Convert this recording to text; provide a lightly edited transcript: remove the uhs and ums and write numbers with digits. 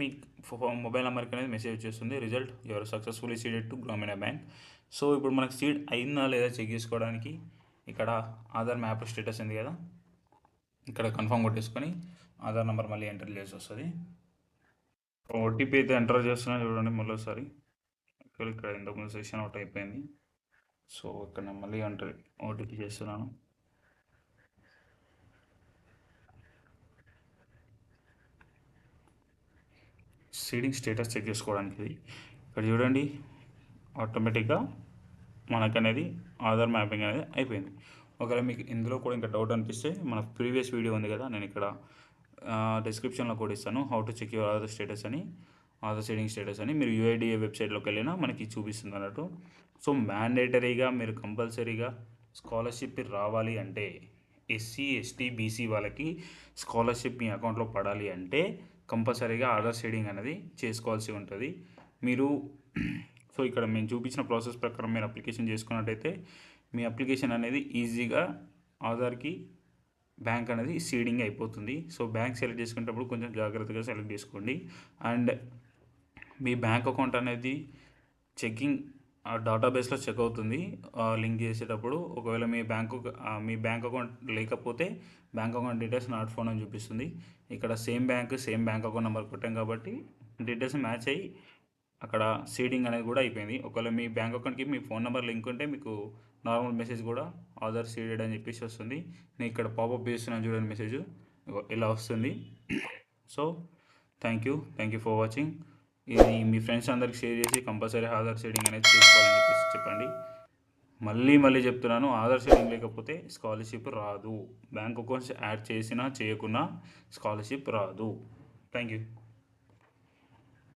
మీ mobile నెంబర్కి అనేది message వచ్చేస్తుంది, result your successfully seeded to Grameena Bank. So ఇప్పుడు మనకు సీడ్ అయిందా లేదా చెక్ చేసుకోవడానికి ఇక్కడ ఆధార్ మ్యాప్ స్టేటస్ ఉంది కదా, ఇక్కడ కన్ఫర్మ్ కొట్టేసుకొని ఆధార్ నెంబర్ మళ్ళీ ఎంటర్ చేసి వస్తుంది. ఓటీపీ అయితే ఎంటర్ చేస్తున్నా చూడండి మళ్ళీసారి. ఇక్కడ ఇంతకుముందు సెషన్ అవుట్ అయిపోయింది. సో ఇక్కడ నేను మళ్ళీ ఎంటర్ ఓటీపీ చేస్తున్నాను. సీడింగ్ స్టేటస్ చెక్ చేసుకోవడానికి ఇక్కడ చూడండి, ఆటోమేటిక్గా మనకనేది ఆధార్ మ్యాపింగ్ అనేది అయిపోయింది. ఒకవేళ మీకు ఇందులో కూడా ఇంకా డౌట్ అనిపిస్తే మన ప్రీవియస్ వీడియో ఉంది కదా, నేను ఇక్కడ డిస్క్రిప్షన్లో కూడా ఇస్తాను, how to check your Aadhaar status అని, ఆధార్ సీడింగ్ స్టేటస్ అని. మీరు యూఐడిఏ వెబ్సైట్లోకి వెళ్ళినా మనకి చూపిస్తుంది అన్నట్టు. సో మ్యాండేటరీగా మీరు కంపల్సరీగా స్కాలర్షిప్ రావాలి అంటే, ఎస్సీ ఎస్టీ బీసీ వాళ్ళకి స్కాలర్షిప్ మీ అకౌంట్లో పడాలి అంటే కంపల్సరీగా ఆధార్ సీడింగ్ అనేది చేసుకోవాల్సి ఉంటుంది మీరు. సో ఇక్కడ మేము చూపించిన ప్రాసెస్ ప్రకారం మీరు అప్లికేషన్ చేసుకున్నట్టయితే మీ అప్లికేషన్ అనేది ఈజీగా ఆధార్కి బ్యాంక్ అనేది సీడింగ్ అయిపోతుంది. సో బ్యాంక్ సెలెక్ట్ చేసుకునేటప్పుడు కొంచెం జాగ్రత్తగా సెలెక్ట్ చేసుకోండి. అండ్ మీ బ్యాంక్ అకౌంట్ అనేది చెకింగ్ డేటాబేస్లో చెక్ అవుతుంది లింక్ చేసేటప్పుడు. ఒకవేళ మీ బ్యాంక్ అకౌంట్ లేకపోతే bank account details not phone అని చూపిస్తుంది. ఇక్కడ సేమ్ బ్యాంక్ అకౌంట్ నెంబర్ కొట్టాం కాబట్టి డీటెయిల్స్ మ్యాచ్ అయ్యి అక్కడ సీడింగ్ అనేది కూడా అయిపోయింది. ఒకవేళ మీ బ్యాంక్ అకౌంట్కి మీ ఫోన్ నెంబర్ లింక్ ఉంటే మీకు నార్మల్ మెసేజ్ కూడా ఆధార్ సీడెడ్ అని చెప్పేసి వస్తుంది. నేను ఇక్కడ పాపప్ చేస్తున్నాను చూడండి, మెసేజ్ ఇలా వస్తుంది. So thank you for watching. ఇది మీ ఫ్రెండ్స్ అందరికి షేర్ చేసి కంపల్సరీ ఆధార్ సీడింగ్ అనేది చేసుకోవాలని చెప్పేసి చెప్పండి. మళ్ళీ చెప్తున్నాను, ఆధార్ సీడింగ్ లేకపోతే స్కాలర్షిప్ రాదు. బ్యాంక్ అకౌంట్స్ యాడ్ చేసినా చేయకున్నా స్కాలర్షిప్ రాదు. Thank you.